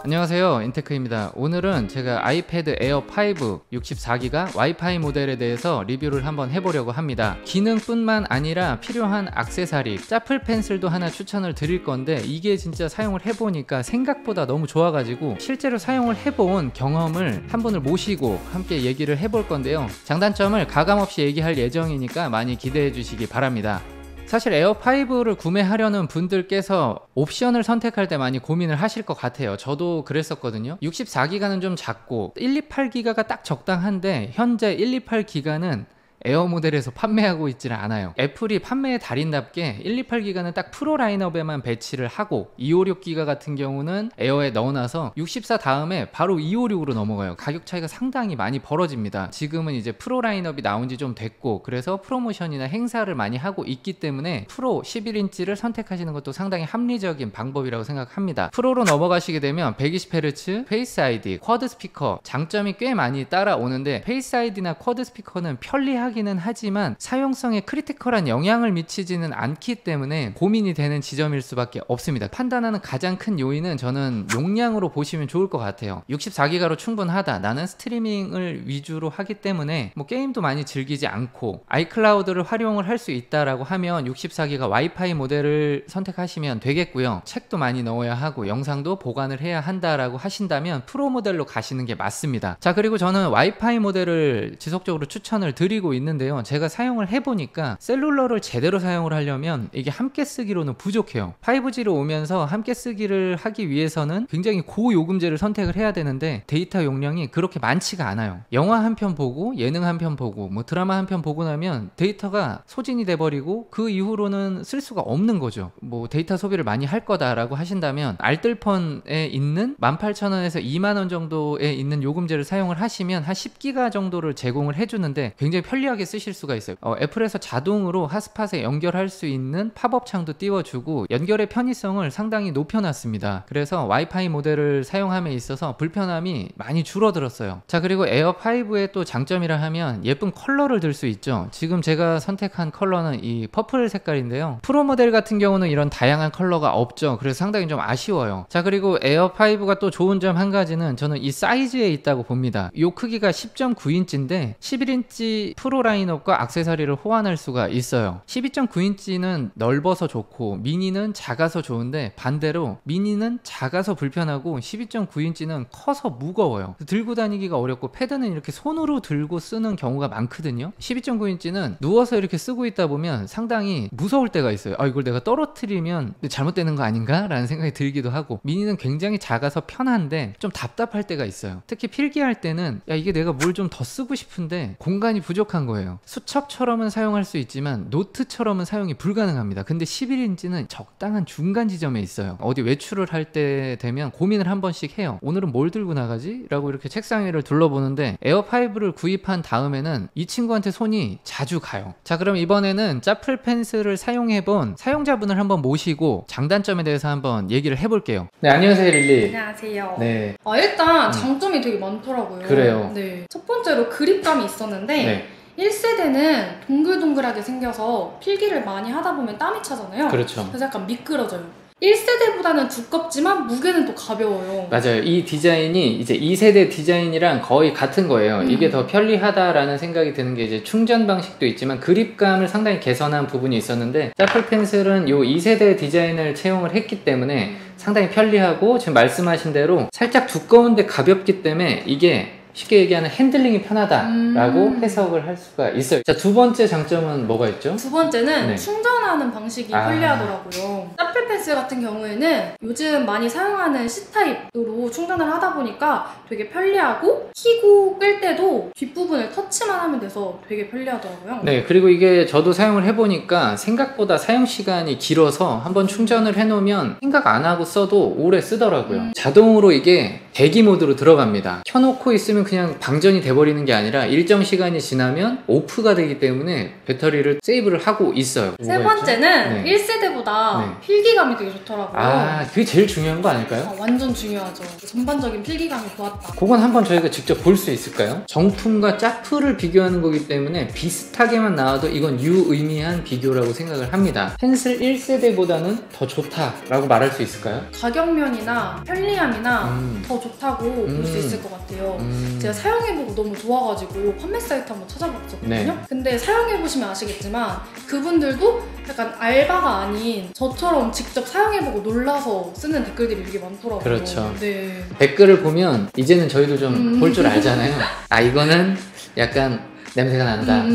안녕하세요, 인테크입니다. 오늘은 제가 아이패드 에어 5 64기가 와이파이 모델에 대해서 리뷰를 한번 해보려고 합니다. 기능뿐만 아니라 필요한 액세서리, 짜플 펜슬도 하나 추천을 드릴 건데 이게 진짜 사용을 해보니까 생각보다 너무 좋아가지고 실제로 사용을 해본 경험을 한 분을 모시고 함께 얘기를 해볼 건데요. 장단점을 가감없이 얘기할 예정이니까 많이 기대해 주시기 바랍니다. 사실 에어5를 구매하려는 분들께서 옵션을 선택할 때 많이 고민을 하실 것 같아요. 저도 그랬었거든요. 64기가는 좀 작고 128기가가 딱 적당한데 현재 128기가는 에어 모델에서 판매하고 있지는 않아요. 애플이 판매의 달인답게 128기가는 딱 프로 라인업에만 배치를 하고 256기가 같은 경우는 에어에 넣어놔서 64 다음에 바로 256으로 넘어가요. 가격 차이가 상당히 많이 벌어집니다. 지금은 이제 프로 라인업이 나온 지 좀 됐고 그래서 프로모션이나 행사를 많이 하고 있기 때문에 프로 11인치를 선택하시는 것도 상당히 합리적인 방법이라고 생각합니다. 프로로 넘어가시게 되면 120Hz, 페이스 ID, 쿼드 스피커 장점이 꽤 많이 따라오는데 페이스 ID나 쿼드 스피커는 편리하게 기는 하지만 사용성에 크리티컬한 영향을 미치지는 않기 때문에 고민이 되는 지점일 수밖에 없습니다. 판단하는 가장 큰 요인은 저는 용량으로 보시면 좋을 것 같아요. 64기가로 충분하다. 나는 스트리밍을 위주로 하기 때문에 뭐 게임도 많이 즐기지 않고 아이클라우드를 활용을 할 수 있다라고 하면 64기가 와이파이 모델을 선택하시면 되겠고요. 책도 많이 넣어야 하고 영상도 보관을 해야 한다라고 하신다면 프로 모델로 가시는 게 맞습니다. 자, 그리고 저는 와이파이 모델을 지속적으로 추천을 드리고 있는데요. 제가 사용을 해보니까 셀룰러를 제대로 사용을 하려면 이게 함께 쓰기로는 부족해요. 5G로 오면서 함께 쓰기를 하기 위해서는 굉장히 고요금제를 선택을 해야 되는데 데이터 용량이 그렇게 많지가 않아요. 영화 한 편 보고 예능 한 편 보고 뭐 드라마 한 편 보고 나면 데이터가 소진이 돼버리고 그 이후로는 쓸 수가 없는 거죠. 뭐 데이터 소비를 많이 할 거다라고 하신다면 알뜰폰에 있는 18,000원에서 20,000원 정도에 있는 요금제를 사용을 하시면 한 10기가 정도를 제공을 해주는데 굉장히 편리하게 쓰실 수가 있어요. 애플에서 자동으로 핫스팟에 연결할 수 있는 팝업 창도 띄워주고 연결의 편의성을 상당히 높여놨습니다. 그래서 와이파이 모델을 사용함에 있어서 불편함이 많이 줄어들었어요. 자, 그리고 에어5의 또 장점이라 하면 예쁜 컬러를 들 수 있죠. 지금 제가 선택한 컬러는 이 퍼플 색깔인데요. 프로 모델 같은 경우는 이런 다양한 컬러가 없죠. 그래서 상당히 좀 아쉬워요. 자, 그리고 에어5가 또 좋은 점 한 가지는 저는 이 사이즈에 있다고 봅니다. 이 크기가 10.9인치인데 11인치 프로 라인업과 액세서리를 호환할 수가 있어요. 12.9인치는 넓어서 좋고 미니는 작아서 좋은데 반대로 미니는 작아서 불편하고 12.9인치는 커서 무거워요. 들고 다니기가 어렵고 패드는 이렇게 손으로 들고 쓰는 경우가 많거든요. 12.9인치는 누워서 이렇게 쓰고 있다 보면 상당히 무서울 때가 있어요. 아, 이걸 내가 떨어뜨리면 잘못되는 거 아닌가? 라는 생각이 들기도 하고 미니는 굉장히 작아서 편한데 좀 답답할 때가 있어요. 특히 필기할 때는 야, 이게 내가 뭘 좀 더 쓰고 싶은데 공간이 부족한 거예요. 수첩처럼은 사용할 수 있지만 노트처럼은 사용이 불가능합니다. 근데 11인치는 적당한 중간 지점에 있어요. 어디 외출을 할 때 되면 고민을 한 번씩 해요. 오늘은 뭘 들고 나가지? 라고 이렇게 책상 위를 둘러보는데 에어5를 구입한 다음에는 이 친구한테 손이 자주 가요. 자, 그럼 이번에는 짜플 펜슬을 사용해본 사용자분을 한번 모시고 장단점에 대해서 한번 얘기를 해볼게요. 네, 안녕하세요, 릴리. 안녕하세요. 네. 일단 장점이 되게 많더라고요. 그래요. 네. 첫 번째로 그립감이 있었는데 네. 1세대는 동글동글하게 생겨서 필기를 많이 하다 보면 땀이 차잖아요. 그렇죠. 그래서 약간 미끄러져요. 1세대보다는 두껍지만 무게는 또 가벼워요. 맞아요. 이 디자인이 이제 2세대 디자인이랑 거의 같은 거예요. 이게 더 편리하다라는 생각이 드는 게 이제 충전 방식도 있지만 그립감을 상당히 개선한 부분이 있었는데 짜플 펜슬은 요 2세대 디자인을 채용을 했기 때문에 상당히 편리하고 지금 말씀하신 대로 살짝 두꺼운데 가볍기 때문에 이게 쉽게 얘기하는 핸들링이 편하다라고 해석을 할 수가 있어요. 자, 두 번째 장점은 뭐가 있죠? 두 번째는 네. 충전하는 방식이 편리하더라고요. 짜플 펜슬 같은 경우에는 요즘 많이 사용하는 C타입으로 충전을 하다 보니까 되게 편리하고 키고 끌 때도 뒷부분을 터치만 하면 돼서 되게 편리하더라고요. 네, 그리고 이게 저도 사용을 해보니까 생각보다 사용 시간이 길어서 한번 충전을 해놓으면 생각 안 하고 써도 오래 쓰더라고요. 자동으로 이게 대기 모드로 들어갑니다. 켜놓고 있으면 그냥 방전이 돼버리는 게 아니라 일정 시간이 지나면 오프가 되기 때문에 배터리를 세이브를 하고 있어요. 세 번째는 네. 1세대보다 네. 필기감이 되게 좋더라고요. 아, 그게 제일 중요한 거 아닐까요? 완전 중요하죠. 전반적인 필기감이 좋았다. 그건 한번 저희가 직접 볼 수 있을까요? 정품과 짜프를 비교하는 거기 때문에 비슷하게만 나와도 이건 유의미한 비교라고 생각을 합니다. 펜슬 1세대보다는 더 좋다라고 말할 수 있을까요? 가격면이나 편리함이나 더 좋다고 볼 수 있을 것 같아요. 제가 사용해보고 너무 좋아가지고 판매 사이트 한번 찾아봤었거든요. 네. 근데 사용해보시면 아시겠지만 그분들도 약간 알바가 아닌 저처럼 직접 사용해보고 놀라서 쓰는 댓글들이 되게 많더라고요. 그렇죠. 네. 댓글을 보면 이제는 저희도 좀 볼 줄 알잖아요. 아, 이거는 약간 냄새가 난다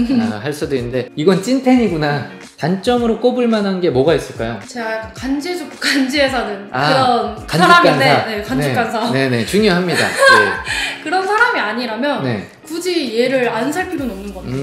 할 수도 있는데 이건 찐텐이구나. 단점으로 꼽을 만한 게 뭐가 있을까요? 제가 약간 간지에 사는 아, 그런 간죽간사. 사람인데 네, 간죽간사. 네네, 중요합니다. 네. 그런 사람이 아니라면 네. 굳이 얘를 안 살 필요는 없는 것 같아요.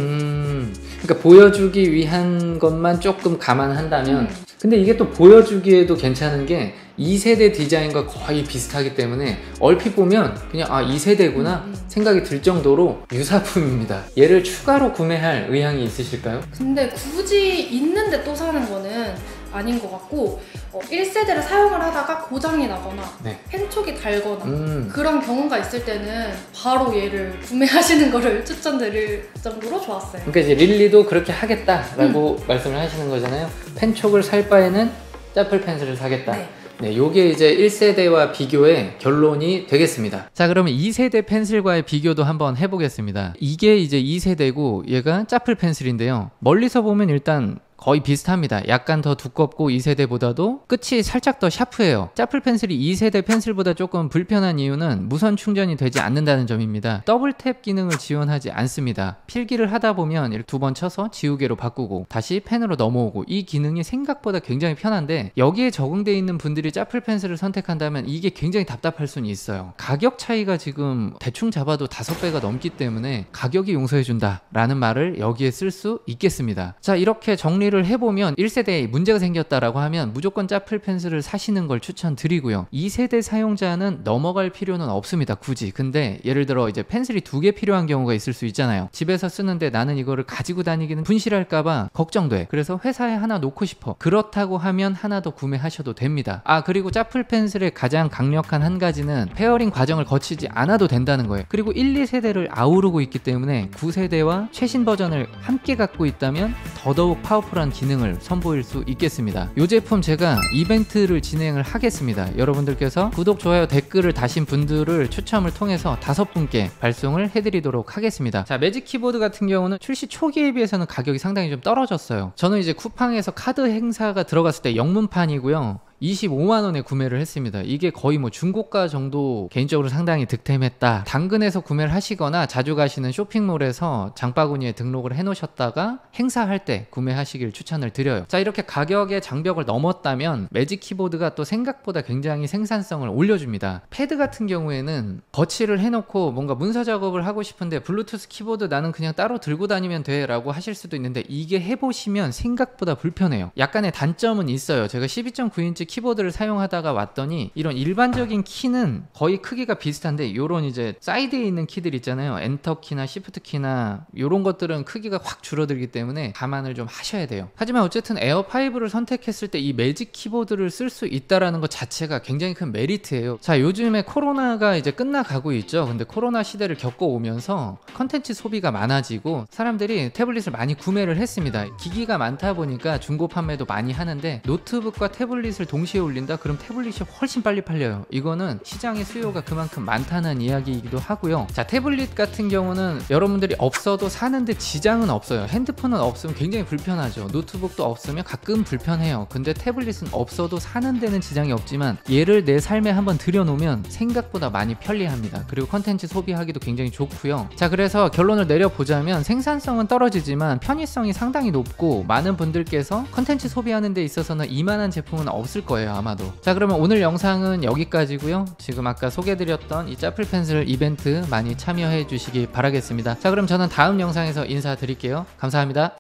그러니까 보여주기 위한 것만 조금 감안한다면 근데 이게 또 보여주기에도 괜찮은 게 2세대 디자인과 거의 비슷하기 때문에 얼핏 보면 그냥 아 2세대구나 생각이 들 정도로 유사품입니다. 얘를 추가로 구매할 의향이 있으실까요? 근데 굳이 있는데 또 사는 거는 아닌 것 같고 1세대를 사용을 하다가 고장이 나거나 네. 펜촉이 달거나 그런 경우가 있을 때는 바로 얘를 구매하시는 거를 추천드릴 정도로 좋았어요. 그러니까 이제 릴리도 그렇게 하겠다라고 말씀을 하시는 거잖아요. 펜촉을 살 바에는 짜플 펜슬을 사겠다. 네. 네, 요게 이제 1세대와 비교의 결론이 되겠습니다. 자, 그러면 2세대 펜슬과의 비교도 한번 해보겠습니다. 이게 이제 2세대고 얘가 짜플 펜슬인데요. 멀리서 보면 일단 거의 비슷합니다. 약간 더 두껍고 2세대보다도 끝이 살짝 더 샤프해요. 짜플 펜슬이 2세대 펜슬보다 조금 불편한 이유는 무선 충전이 되지 않는다는 점입니다. 더블 탭 기능을 지원하지 않습니다. 필기를 하다 보면 이렇게 두 번 쳐서 지우개로 바꾸고 다시 펜으로 넘어오고 이 기능이 생각보다 굉장히 편한데 여기에 적응되어 있는 분들이 짜플 펜슬을 선택한다면 이게 굉장히 답답할 수는 있어요. 가격 차이가 지금 대충 잡아도 5배가 넘기 때문에 가격이 용서해준다 라는 말을 여기에 쓸 수 있겠습니다. 자, 이렇게 정리를 해보면 1세대에 문제가 생겼다라고 하면 무조건 짜플 펜슬을 사시는 걸 추천드리고요. 2세대 사용자는 넘어갈 필요는 없습니다. 굳이. 근데 예를 들어 이제 펜슬이 2개 필요한 경우가 있을 수 있잖아요. 집에서 쓰는데 나는 이거를 가지고 다니기는 분실할까봐 걱정돼. 그래서 회사에 하나 놓고 싶어. 그렇다고 하면 하나 더 구매하셔도 됩니다. 아, 그리고 짜플 펜슬의 가장 강력한 한 가지는 페어링 과정을 거치지 않아도 된다는 거예요. 그리고 1, 2세대를 아우르고 있기 때문에 9세대와 최신 버전을 함께 갖고 있다면 더더욱 파워풀한 기능을 선보일 수 있겠습니다. 이 제품 제가 이벤트를 진행을 하겠습니다. 여러분들께서 구독, 좋아요, 댓글을 다신 분들을 추첨을 통해서 5분께 발송을 해드리도록 하겠습니다. 자, 매직 키보드 같은 경우는 출시 초기에 비해서는 가격이 상당히 좀 떨어졌어요. 저는 이제 쿠팡에서 카드 행사가 들어갔을 때 영문판이고요. 25만원에 구매를 했습니다. 이게 거의 뭐 중고가 정도 개인적으로 상당히 득템했다. 당근에서 구매를 하시거나 자주 가시는 쇼핑몰에서 장바구니에 등록을 해 놓으셨다가 행사할 때 구매하시길 추천을 드려요. 자, 이렇게 가격의 장벽을 넘었다면 매직 키보드가 또 생각보다 굉장히 생산성을 올려줍니다. 패드 같은 경우에는 거치를 해놓고 뭔가 문서 작업을 하고 싶은데 블루투스 키보드 나는 그냥 따로 들고 다니면 돼 라고 하실 수도 있는데 이게 해보시면 생각보다 불편해요. 약간의 단점은 있어요. 제가 12.9인치 키보드를 사용하다가 왔더니 이런 일반적인 키는 거의 크기가 비슷한데 요런 이제 사이드에 있는 키들 있잖아요. 엔터 키나 시프트 키나 요런 것들은 크기가 확 줄어들기 때문에 감안을 좀 하셔야 돼요. 하지만 어쨌든 에어5를 선택했을 때 이 매직 키보드를 쓸 수 있다라는 것 자체가 굉장히 큰 메리트예요. 자, 요즘에 코로나가 이제 끝나가고 있죠. 근데 코로나 시대를 겪어오면서 컨텐츠 소비가 많아지고 사람들이 태블릿을 많이 구매를 했습니다. 기기가 많다 보니까 중고 판매도 많이 하는데 노트북과 태블릿을 동시에 올린다? 그럼 태블릿이 훨씬 빨리 팔려요. 이거는 시장의 수요가 그만큼 많다는 이야기이기도 하고요. 자, 태블릿 같은 경우는 여러분들이 없어도 사는데 지장은 없어요. 핸드폰은 없으면 굉장히 불편하죠. 노트북도 없으면 가끔 불편해요. 근데 태블릿은 없어도 사는 데는 지장이 없지만 얘를 내 삶에 한번 들여놓으면 생각보다 많이 편리합니다. 그리고 컨텐츠 소비하기도 굉장히 좋고요. 자, 그래서 결론을 내려보자면 생산성은 떨어지지만 편의성이 상당히 높고 많은 분들께서 컨텐츠 소비하는 데 있어서는 이만한 제품은 없을 거예요, 아마도. 자, 그러면 오늘 영상은 여기까지고요. 지금 아까 소개드렸던 이 짜플 펜슬 이벤트 많이 참여해 주시기 바라겠습니다. 자, 그럼 저는 다음 영상에서 인사드릴게요. 감사합니다.